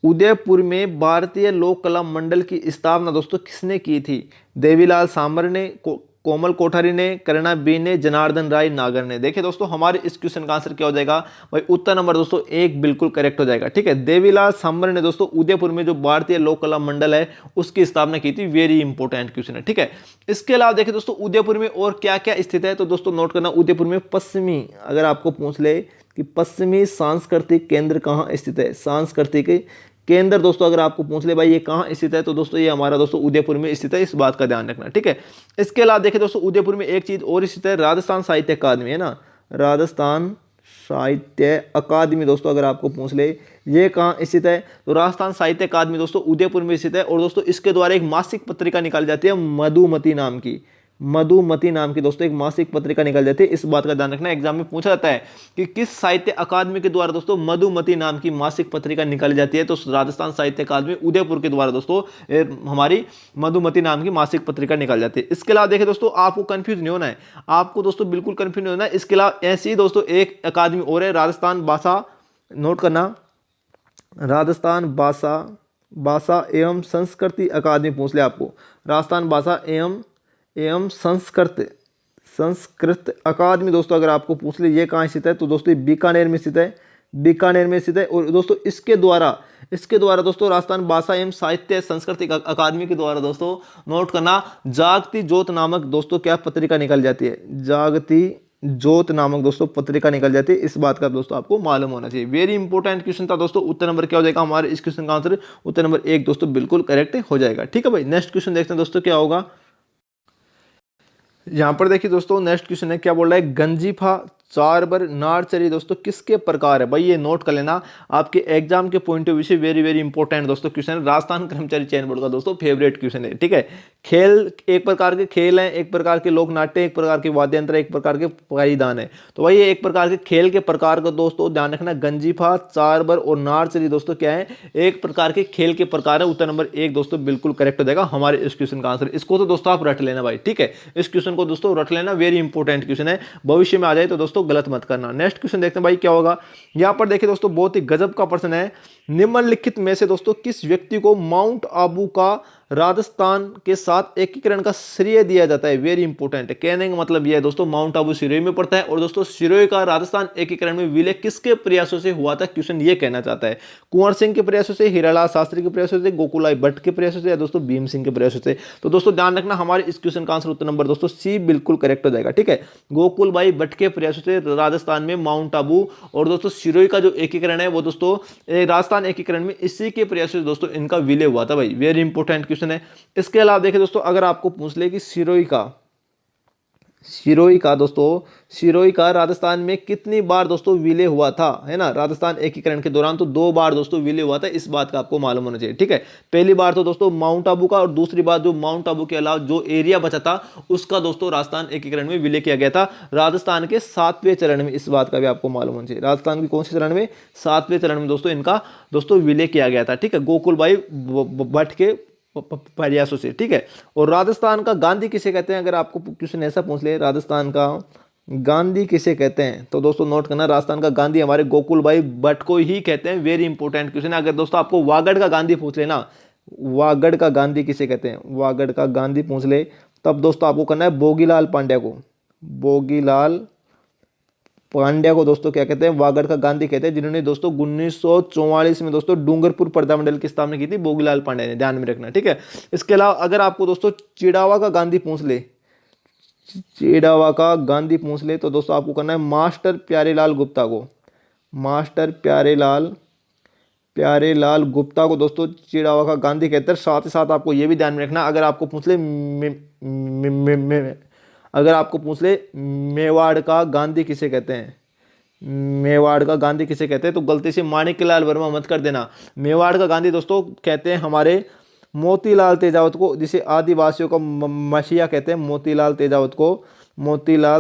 उदयपुर में भारतीय लोक कला मंडल की स्थापना दोस्तों किसने की थी, देवीलाल सामर ने, कोमल कोठारी ने, करुणा बी ने, जनार्दन राय नागर ने। देखिए दोस्तों हमारे इस क्वेश्चन का आंसर क्या हो जाएगा भाई, उत्तर नंबर दोस्तों एक बिल्कुल करेक्ट हो जाएगा। ठीक है, देवीलाल सांबर ने दोस्तों उदयपुर में जो भारतीय लोक कला मंडल है उसकी स्थापना की थी। वेरी इंपॉर्टेंट क्वेश्चन है। ठीक है, इसके अलावा देखिए दोस्तों उदयपुर में और क्या क्या स्थित है, तो दोस्तों नोट करना, उदयपुर में पश्चिमी, अगर आपको पूछ ले कि पश्चिमी सांस्कृतिक केंद्र कहाँ स्थित है, सांस्कृतिक केंद्र दोस्तों अगर आपको पूछ ले भाई ये कहाँ स्थित है, तो दोस्तों ये हमारा दोस्तों उदयपुर में स्थित है, इस बात का ध्यान रखना। ठीक है, इसके अलावा देखिए दोस्तों उदयपुर में एक चीज और स्थित है, राजस्थान साहित्य अकादमी है ना, राजस्थान साहित्य अकादमी दोस्तों अगर आपको पूछ ले ये कहाँ स्थित है, तो राजस्थान साहित्य अकादमी दोस्तों उदयपुर में स्थित है। और दोस्तों इसके द्वारा एक मासिक पत्रिका निकाली जाती है मधुमती नाम की, मधुमती नाम की दोस्तों एक मासिक पत्रिका निकल जाती है, इस बात का ध्यान रखना। एग्जाम में पूछा जाता है कि किस साहित्य अकादमी के द्वारा दोस्तों मधुमती नाम की मासिक पत्रिका निकाली जाती है, तो राजस्थान साहित्य अकादमी उदयपुर के द्वारा दोस्तों हमारी मधुमती नाम की मासिक पत्रिका निकाली जाती है। इसके अलावा देखिए दोस्तों आपको कंफ्यूज नहीं होना है, आपको दोस्तों बिल्कुल कंफ्यूज नहीं होना है। इसके अलावा ऐसी दोस्तों एक अकादमी और है, राजस्थान भाषा, नोट करना, राजस्थान भाषा एवं संस्कृति अकादमी पूछ ले आपको, राजस्थान भाषा एवं संस्कृत अकादमी दोस्तों अगर आपको पूछ ले ये कहाँ स्थित है, तो दोस्तों बीकानेर में स्थित है, बीकानेर में स्थित है। और दोस्तों इसके द्वारा दोस्तों राजस्थान भाषा एवं साहित्य संस्कृति अकादमी के द्वारा दोस्तों नोट करना, जागती ज्योत नामक दोस्तों क्या पत्रिका निकल जाती है, जागती ज्योत नामक दोस्तों पत्रिका निकल जाती है, इस बात का दोस्तों आपको मालूम होना चाहिए। वेरी इंपॉर्टेंट क्वेश्चन था दोस्तों। उत्तर नंबर क्या हो जाएगा हमारे इस क्वेश्चन का आंसर, उत्तर नंबर एक दोस्तों बिल्कुल करेक्ट हो जाएगा। ठीक है भाई, नेक्स्ट क्वेश्चन देखते हैं दोस्तों क्या होगा। यहां पर देखिए दोस्तों नेक्स्ट क्वेश्चन है, क्या बोल रहा है, गंजीफा चारबर नारचरी दोस्तों किसके प्रकार है, भाई ये नोट कर लेना, आपके एग्जाम के पॉइंट ऑफ व्यू से वेरी वेरी इंपॉर्टेंट दोस्तों क्वेश्चन है, राजस्थान कर्मचारी चयन बोर्ड का दोस्तों फेवरेट क्वेश्चन है। ठीक है, खेल एक प्रकार के खेल हैं, एक प्रकार के लोक नाट्य, एक प्रकार के वाद्य यंत्र, एक प्रकार के परिधान है। तो भाई ये एक प्रकार के खेल के प्रकार का दोस्तों ध्यान रखना, गंजीफा चारबर और नारचरी दोस्तों क्या है, एक प्रकार के खेल के प्रकार है। उत्तर नंबर एक दोस्तों बिल्कुल करेक्ट हो जाएगा हमारे इस क्वेश्चन का आंसर। इसको तो दोस्तों आप रट लेना भाई। ठीक है, इस क्वेश्चन को दोस्तों रट लेना, वेरी इंपॉर्टेंट क्वेश्चन है, भविष्य में आ जाए तो दोस्तों गलत मत करना। नेक्स्ट क्वेश्चन देखते हैं भाई क्या होगा। यहां पर देखिए दोस्तों बहुत ही गजब का प्रश्न है, निम्नलिखित में से दोस्तों किस व्यक्ति को माउंट आबू का राजस्थान के साथ एकीकरण का श्रेय दिया जाता है। वेरी इंपॉर्टेंट है, कहने का मतलब यह है दोस्तों माउंट आबू सिरोही में पड़ता है, और दोस्तों सिरोही का राजस्थान एकीकरण में विलय किसके प्रयासों से हुआ था, क्वेश्चन ये कहना चाहता है, कुंवर सिंह के प्रयासों से, हीरालाल शास्त्री के प्रयासों से, गोकुलभाई भट्ट के प्रयासों से, या दोस्तों भीम सिंह के प्रयासों से। तो दोस्तों ध्यान रखना हमारे इस क्वेश्चन का आंसर उत्तर नंबर दोस्तों सी बिल्कुल करेक्ट हो जाएगा। ठीक है, गोकुलभाई भट्ट के प्रयासों से राजस्थान में माउंट आबू और दोस्तों सिरोही का जो एकीकरण है वो दोस्तों राजस्थान एकीकरण में इसी के प्रयासों से दोस्तों इनका विलय हुआ था भाई। वेरी इंपॉर्टेंट क्वेश्चन है। इसके अलावा देखिए दोस्तों अगर आपको पूछ ले कि सिरोही का राजस्थान में कितनी बार दोस्तों विलय हुआ था, है ना, राजस्थान एकीकरण के दौरान, तो 2 बार दोस्तों विलय हुआ था, इस बात का आपको मालूम होना चाहिए। ठीक है, पहली बार तो दोस्तों माउंट आबू का, और दूसरी बार जो माउंट आबू के अलावा जो एरिया बचा था उसका दोस्तों राजस्थान एकीकरण में विलय किया गया था, राजस्थान के 7वें चरण में, इस बात का भी आपको मालूम होना चाहिए। राजस्थान के कौन से चरण में, 7वें चरण में दोस्तों इनका दोस्तों विलय किया गया था। ठीक है, गोकुलभाई भट्ट के प्रयासों से। ठीक है, और राजस्थान का गांधी किसे कहते हैं, अगर आपको क्वेश्चन ऐसा पूछ ले राजस्थान का गांधी किसे कहते हैं, तो दोस्तों नोट करना, राजस्थान का गांधी हमारे गोकुलभाई भट्ट को ही कहते हैं। वेरी इंपॉर्टेंट क्वेश्चन है। अगर दोस्तों आपको वागड़ का गांधी पूछ लेना, वागड़ का गांधी किसे कहते हैं, वागड़ का गांधी पूछ ले, तब दोस्तों आपको करना है बोगीलाल पांड्या को, बोगीलाल पांड्या को दोस्तों क्या कहते हैं, वागड़ का गांधी कहते हैं, जिन्होंने दोस्तों 1944 में दोस्तों डूंगरपुर प्रधानमंडल की स्थापना की थी बोगीलाल पांड्या ने, ध्यान में रखना। ठीक है, इसके अलावा अगर आपको दोस्तों चिड़ावा का गांधी पूछ ले, चिड़ावा का गांधी पूछ ले, तो दोस्तों आपको करना है मास्टर प्यारेलाल गुप्ता को, मास्टर प्यारेलाल गुप्ता को दोस्तों चिड़ावा का गांधी कहते हैं। साथ ही साथ आपको यह भी ध्यान में रखना, अगर आपको पूछ ले मेवाड़ का गांधी किसे कहते हैं, मेवाड़ का गांधी किसे कहते हैं, तो गलती से माणिक्यलाल वर्मा मत कर देना। मेवाड़ का गांधी दोस्तों कहते हैं हमारे मोतीलाल तेजावत को, जिसे आदिवासियों का मसीहा कहते हैं, मोतीलाल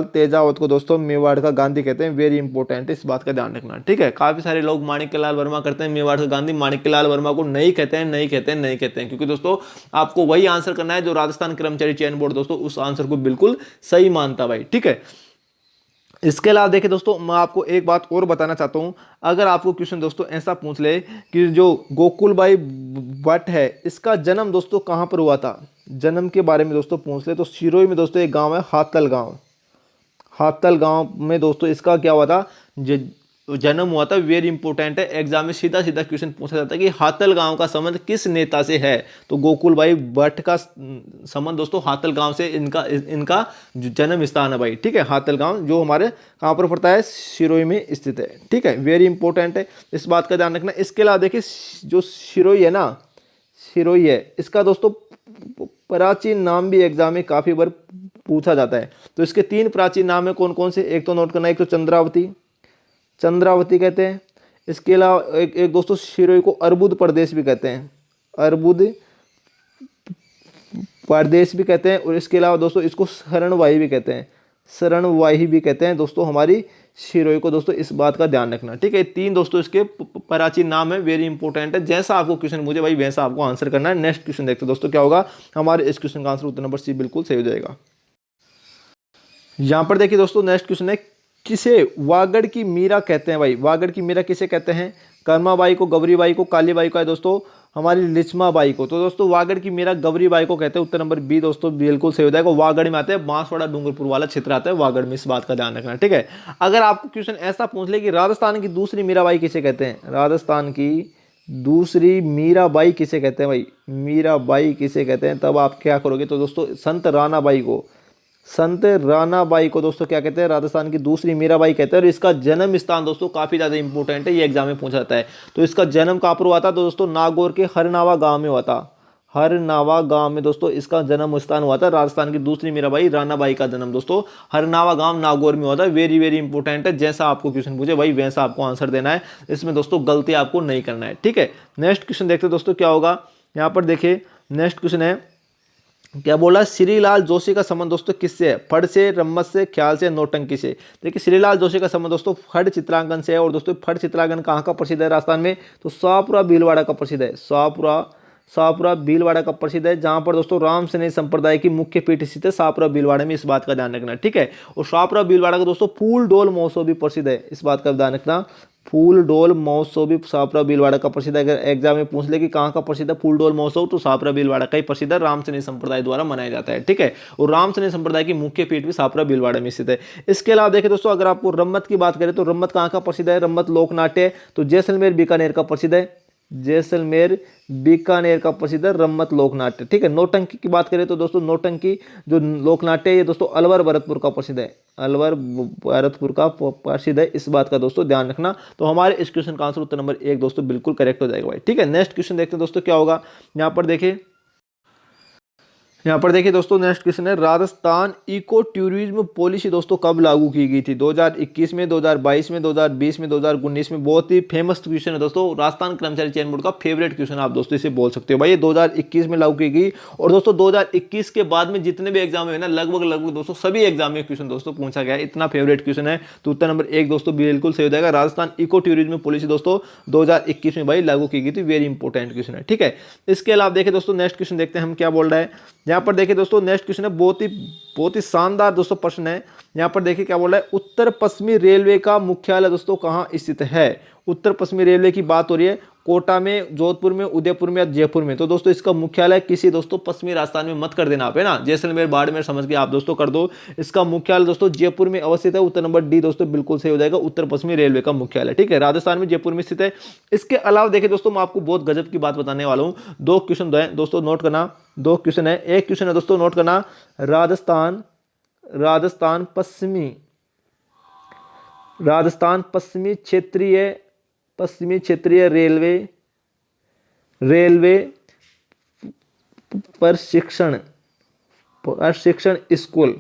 तेजावत को दोस्तों मेवाड़ का गांधी कहते हैं। वेरी इंपॉर्टेंट है, इस बात का ध्यान रखना। ठीक है, काफी सारे लोग माणिक्यलाल वर्मा करते हैं मेवाड़ का गांधी, माणिक्यलाल वर्मा को नहीं कहते हैं, क्योंकि दोस्तों आपको वही आंसर करना है जो राजस्थान कर्मचारी चयन बोर्ड दोस्तों उस आंसर को बिल्कुल सही मानता भाई। ठीक है, इसके अलावा देखिए दोस्तों मैं आपको एक बात और बताना चाहता हूं, अगर आपको क्वेश्चन दोस्तों ऐसा पूछ ले कि जो गोकुलभाई भट्ट है इसका जन्म दोस्तों कहां पर हुआ था, जन्म के बारे में दोस्तों पूछ ले तो सिरोही में दोस्तों एक गांव है हातल गांव। हातल गांव में दोस्तों इसका क्या हुआ था, जन्म हुआ था। वेरी इंपॉर्टेंट है, एग्जाम में सीधा सीधा क्वेश्चन पूछा जाता है कि हातल गांव का संबंध किस नेता से है। तो गोकुल भाई भट्ट का संबंध दोस्तों हातल गांव से इनका इनका जन्म स्थान है भाई। ठीक है, हातल गांव जो हमारे कहाँ पर पड़ता है, सिरोही में स्थित है। ठीक है, वेरी इंपॉर्टेंट है, इस बात का ध्यान रखना। इसके अलावा देखिए जो सिरोही है ना, सिरोही है, इसका दोस्तों प्राचीन नाम भी एग्जाम में काफी बार पूछा जाता है। तो इसके 3 प्राचीन नाम है, कौन कौन से, एक तो नोट करना, एक तो चंद्रावती, चंद्रावती कहते हैं। इसके अलावा एक दोस्तों सिरोही को अर्बुद प्रदेश भी कहते हैं, अर्बुद प्रदेश भी कहते हैं। और इसके अलावा दोस्तों इसको शरणवाही भी कहते हैं, शरणवाही भी कहते हैं दोस्तों हमारी सिरोही को। दोस्तों इस बात का ध्यान रखना। ठीक है, 3 दोस्तों इसके प्राचीन नाम है, वेरी इंपॉर्टेंट है। जैसा आपको क्वेश्चन मुझे भाई वैसा आपको आंसर करना है। नेक्स्ट क्वेश्चन देखते हैं दोस्तों क्या होगा। हमारे इस क्वेश्चन का आंसर उत्तर नंबर सी बिल्कुल सही हो जाएगा। यहाँ पर देखिए दोस्तों नेक्स्ट क्वेश्चन है, किसे वागड़ की मीरा कहते हैं भाई। वागड़ की मीरा किसे कहते हैं, कर्माबाई को, गौरीबाई को, कालीबाई को है दोस्तों हमारी लिच्छमाबाई को। तो दोस्तों वागड़ की मीरा गौरीबाई को कहते हैं। उत्तर नंबर बी दोस्तों बिल्कुल सही हो जाएगा। वागड़ में आते हैं, बांसवाड़ा डूंगरपुर वाला क्षेत्र आता है वागड़ में, इस बात का ध्यान रखना। ठीक है, अगर आपको क्वेश्चन ऐसा पूछ ले कि राजस्थान की दूसरी मीराबाई किसे कहते हैं, राजस्थान की दूसरी मीराबाई किसे कहते हैं भाई, मीराबाई किसे कहते हैं, तब आप क्या करोगे। तो दोस्तों संत रानाबाई को, संत रानाबाई को दोस्तों क्या कहते हैं, राजस्थान की दूसरी मीराबाई कहते हैं। और इसका जन्म स्थान दोस्तों काफी ज्यादा इंपॉर्टेंट है, ये एग्जाम में पूछा जाता है। तो इसका जन्म कहाँ पर हुआ था, तो दोस्तों नागौर के हरनावा गांव में हुआ था। हरनावा गांव में दोस्तों इसका जन्म स्थान हुआ था। राजस्थान की दूसरी मीराबाई रानाबाई का जन्म दोस्तों हरनावा गांव नागौर में हुआ था। वेरी वेरी इंपॉर्टेंट है, जैसा आपको क्वेश्चन पूछे भाई वैसा आपको आंसर देना है, इसमें दोस्तों गलती आपको नहीं करना है। ठीक है, नेक्स्ट क्वेश्चन देखते हैं दोस्तों क्या होगा। यहाँ पर देखिए नेक्स्ट क्वेश्चन है, क्या बोला, श्रीलाल जोशी का संबंध दोस्तों किससे है, फड़ से, रम्मत से, ख्याल से, नौटंकी से। देखिए श्रीलाल जोशी का संबंध दोस्तों फड़ चित्रांकन से है। और दोस्तों फड़ चित्रांकन कहाँ का प्रसिद्ध है राजस्थान में, तो शाहपुरा भीलवाड़ा का प्रसिद्ध है। शाहपुरा भीलवाड़ा का प्रसिद्ध है, जहां पर दोस्तों राम सनेही संप्रदाय की मुख्य पीठ स्थित है शाहपुरा भीलवाड़ा में, इस बात का ध्यान रखना। ठीक है, और शाहपुरा भीलवाड़ा का दोस्तों फूल डोल महोत्सव भी प्रसिद्ध है, इस बात का ध्यान रखना। फूल डोल महोत्सव भी शाहपुरा भीलवाड़ा का प्रसिद्ध है। अगर एग्जाम में पूछ ले कि कहाँ का प्रसिद्ध है फूल डोल महोत्सव, तो शाहपुरा भीलवाड़ा का ही प्रसिद्ध है, राम सनेही संप्रदाय द्वारा मनाया जाता है। ठीक है, और राम सनेही संप्रदाय की मुख्य पीठ भी शाहपुरा भीलवाड़ा में स्थित है। इसके अलावा देखें दोस्तों अगर आपको रम्मत की बात करें तो रम्मत कहाँ का प्रसिद्ध है, रम्मत लोकनाट्य, तो जैसलमेर बीकानेर का प्रसिद्ध है, जैसलमेर बीकानेर का प्रसिद्ध है रम्मत लोकनाट्य। ठीक है, नौटंकी की बात करें तो दोस्तों नौटंकी जो लोकनाट्य ये दोस्तों अलवर भरतपुर का प्रसिद्ध है, अलवर भरतपुर का प्रसिद्ध है, इस बात का दोस्तों ध्यान रखना। तो हमारे इस क्वेश्चन का आंसर उत्तर नंबर 1 दोस्तों बिल्कुल करेक्ट हो जाएगा भाई। ठीक है, नेक्स्ट क्वेश्चन देखते हैं दोस्तों क्या होगा। यहाँ पर देखिए दोस्तों नेक्स्ट क्वेश्चन है, राजस्थान इको टूरिज्म पॉलिसी दोस्तों कब लागू की गई थी, 2021 में, 2022 में, 2020 में, 2019 में। बहुत ही फेमस क्वेश्चन है दोस्तों, राजस्थान कर्मचारी चयन बोर्ड का फेवरेट क्वेश्चन आप दोस्तों इसे बोल सकते हो भाई। ये 2021 में लागू की गई। और दोस्तों 2021 के बाद में जितने भी एग्जाम हुए ना लगभग दोस्तों सभी एग्जाम में क्वेश्चन दोस्तों पूछा गया है, इतना फेवरेट क्वेश्चन है। तो उत्तर नंबर 1 दोस्तों बिल्कुल सही हो जाएगा। राजस्थान इको टूरिज्म पॉलिसी दोस्तों 2021 में भाई लागू की गई थी, वेरी इंपॉर्टेंट क्वेश्चन है। ठीक है, इसके अलावा देखिए दोस्तों नेक्स्ट क्वेश्चन देखते हैं हम क्या बोल रहा है। यहाँ पर देखिए दोस्तों नेक्स्ट क्वेश्चन है बहुत ही शानदार दोस्तों प्रश्न है। यहाँ पर देखिए क्या बोल रहा है, उत्तर पश्चिमी रेलवे का मुख्यालय दोस्तों कहाँ स्थित है। उत्तर पश्चिमी रेलवे की बात हो रही है, कोटा में, जोधपुर में, उदयपुर में या जयपुर में। तो दोस्तों इसका मुख्यालय किसी दोस्तों पश्चिमी राजस्थान में मत कर देना आप, है ना, जैसलमेर बाड़मेर समझ के आप दोस्तों कर दो। इसका मुख्यालय दोस्तों जयपुर में अवस्थित है। उत्तर नंबर डी दोस्तों बिल्कुल सही हो जाएगा, उत्तर पश्चिमी रेलवे का मुख्यालय। ठीक है, राजस्थान में जयपुर में स्थित है। इसके अलावा देखिए दोस्तों मैं आपको बहुत गजब की बात बताने वाला हूँ। 2 क्वेश्चन दोस्तों नोट करना, 2 क्वेश्चन है। एक क्वेश्चन है दोस्तों नोट करना, राजस्थान पश्चिमी क्षेत्रीय रेलवे प्रशिक्षण स्कूल।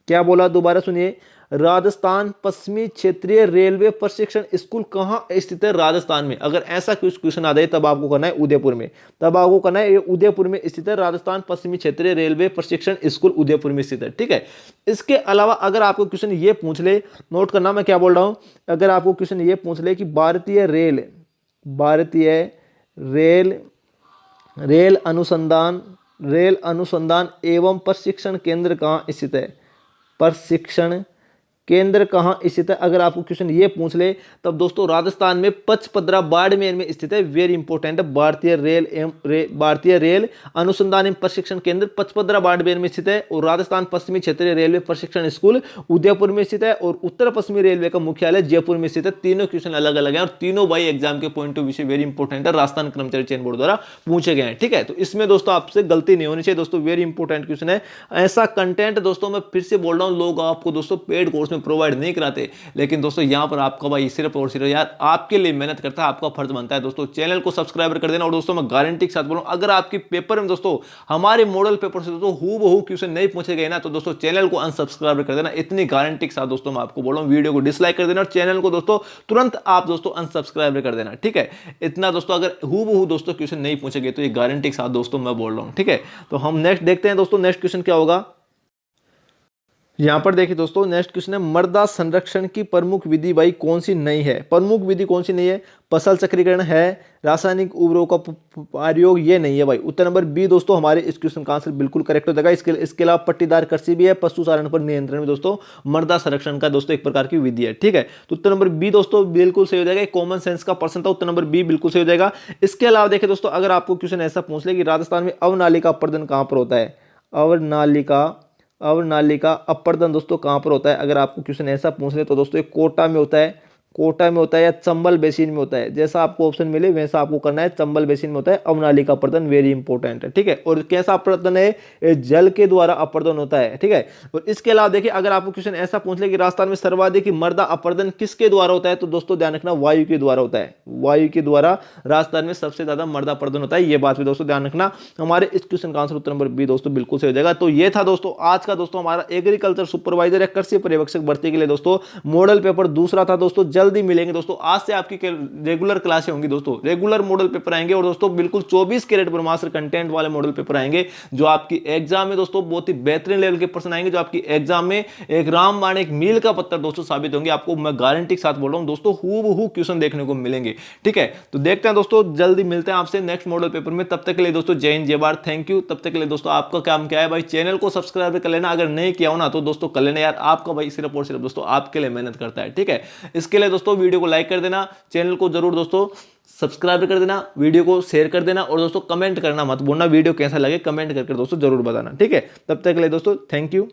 क्या बोला, दोबारा सुनिए, राजस्थान पश्चिमी क्षेत्रीय रेलवे प्रशिक्षण स्कूल कहाँ स्थित है राजस्थान में। अगर ऐसा कुछ क्वेश्चन आ जाए तब आपको करना है उदयपुर में, ये उदयपुर में स्थित है। राजस्थान पश्चिमी क्षेत्रीय रेलवे प्रशिक्षण स्कूल उदयपुर में स्थित है। ठीक है, इसके अलावा अगर आपको क्वेश्चन ये पूछ ले, नोट करना मैं क्या बोल रहा हूं, अगर आपको क्वेश्चन ये पूछ ले कि भारतीय रेल अनुसंधान एवं प्रशिक्षण केंद्र कहाँ स्थित है, प्रशिक्षण केंद्र कहाँ स्थित है, अगर आपको क्वेश्चन ये पूछ ले तब दोस्तों राजस्थान में पचपदरा बाड़मेर में स्थित है। वेरी इंपॉर्टेंट है। भारतीय रेल अनुसंधान एवं प्रशिक्षण केंद्र पचपदरा बाड़मेर में स्थित है। और राजस्थान पश्चिमी क्षेत्रीय रेलवे प्रशिक्षण स्कूल उदयपुर में स्थित है। और उत्तर पश्चिमी रेलवे का मुख्यालय जयपुर में स्थित है। तीनों क्वेश्चन अलग अलग हैं और तीनों भाई एग्जाम के पॉइंट ऑफ व्यू से वेरी इंपॉर्टेंट है, राजस्थान कर्मचारी चयन बोर्ड द्वारा पूछे गए हैं। ठीक है, तो इसमें दोस्तों आपसे गलती नहीं होनी चाहिए दोस्तों, वेरी इंपॉर्टेंट क्वेश्चन है। ऐसा कंटेंट दोस्तों मैं फिर से बोल रहा हूं, लोग आपको दोस्तों पेड कोर्स में प्रोवाइड नहीं कराते, लेकिन दोस्तों यहां पर आपका भाई सिर्फ और सिर्फ यार आपके लिए मेहनत करता है, आपका फर्ज बनता है दोस्तों चैनल को सब्सक्राइब कर देना। और दोस्तों मैं गारंटी के साथ बोल रहा हूं, अगर आपकी पेपर में दोस्तों हमारे मॉडल पेपर से दोस्तों हूबहू क्वेश्चन नहीं पूछे गए ना, तो दोस्तों चैनल को अनसब्सक्राइब कर देना। इतनी गारंटी के साथ दोस्तों मैं आपको बोल रहा हूं, वीडियो को डिसलाइक कर देना और चैनल को दोस्तों तुरंत आप दोस्तों अनसब्सक्राइब कर देना। ठीक है, इतना दोस्तों अगर हूबहू दोस्तों क्वेश्चन नहीं पूछे गए तो ये गारंटी के साथ दोस्तों मैं बोल रहा हूं। ठीक है, तो हम नेक्स्ट देखते हैं दोस्तों, नेक्स्ट क्वेश्चन क्या होगा। यहां पर देखिए दोस्तों, नेक्स्ट क्वेश्चन है मृदा संरक्षण की प्रमुख विधि भाई कौन सी नहीं है। प्रमुख विधि कौन सी नहीं है, फसल चक्रीकरण है, रासायनिक उर्वरकों का प्रयोग, ये नहीं है भाई। उत्तर नंबर बी दोस्तों हमारे इस क्वेश्चन का आंसर बिल्कुल करेक्ट हो जाएगा। इसके अलावा पट्टीदार कृषि भी है, पशु चारण पर नियंत्रण भी दोस्तों मृदा संरक्षण का दोस्तों एक प्रकार की विधि है। ठीक है, तो उत्तर नंबर बी दोस्तों बिल्कुल सही हो जाएगा। कॉमन सेंस का पर्सन था, उत्तर नंबर बी बिल्कुल सही हो जाएगा। इसके अलावा देखिए दोस्तों, अगर आपको क्वेश्चन ऐसा पूछ ले कि राजस्थान में अवनालिका अपर्दन कहां पर होता है, अवनालिका अपर्दन दोस्तों कहां पर होता है, अगर आपको क्वेश्चन ऐसा पूछ ले तो दोस्तों एक कोटा में होता है, कोटा में होता है या चंबल बेसिन में होता है। जैसा आपको ऑप्शन मिले वैसा आपको करना है। चंबल बेसिन में होता है अवनालिका अपर्दन, वेरी इंपॉर्टेंट है। ठीक है, और कैसा अपर्दन है, ये जल के द्वारा अपर्दन होता है। ठीक है, और इसके अलावा देखिए अगर आपको क्वेश्चन ऐसा पूछ ले कि राजस्थान में सर्वाधिक मृदा अपर्दन किसके द्वारा होता है, तो दोस्तों ध्यान रखना वायु के द्वारा होता है। वायु के द्वारा राजस्थान में सबसे ज्यादा मृदा अपर्दन होता है, ये बात भी दोस्तों ध्यान रखना। हमारे इस क्वेश्चन का आंसर उत्तर नंबर बी दोस्तों बिल्कुल सही हो जाएगा। तो ये था दोस्तों आज का दोस्तों हमारा एग्रीकल्चर सुपरवाइजर या कृषि पर्यवेक्षक भर्ती के लिए दोस्तों मॉडल पेपर दूसरा था दोस्तों। जल्दी मिलेंगे दोस्तों, आज से आपकी रेगुलर क्लासें होंगी दोस्तों, रेगुलर मॉडल पेपर आएंगे और दोस्तों बिल्कुल 24 कैरेट ब्रह्मास्त्र कंटेंट वाले मॉडल पेपर आएंगे, जो आपकी एग्जाम में दोस्तों बहुत ही बेहतरीन लेवल के प्रश्न आएंगे, जो आपकी एग्जाम में एक रामबाण एक मील का पत्थर दोस्तों साबित होंगे। आपको मैं गारंटी के साथ बोल रहा हूं दोस्तों, हूबहू क्वेश्चन देखने को मिलेंगे। ठीक है, तो देखते हैं दोस्तों, जल्दी मिलते हैं आपसे नेक्स्ट मॉडल पेपर में। तब तक के लिए दोस्तों जय हिंद जय भारत, थैंक यू। तब तक के लिए दोस्तों आपका काम क्या है भाई, चैनल को सब्सक्राइब कर लेना, अगर नहीं किया हो ना तो दोस्तों कर लेना यार, आपका भाई सिर्फ और सिर्फ दोस्तों आपके लिए मेहनत करता है। ठीक है, इसके लिए दोस्तों वीडियो को लाइक कर देना, चैनल को जरूर दोस्तों सब्सक्राइब कर देना, वीडियो को शेयर कर देना और दोस्तों कमेंट करना मत भूलना, वीडियो कैसा लगे कमेंट करके दोस्तों जरूर बताना। ठीक है, तब तक के लिए दोस्तों थैंक यू।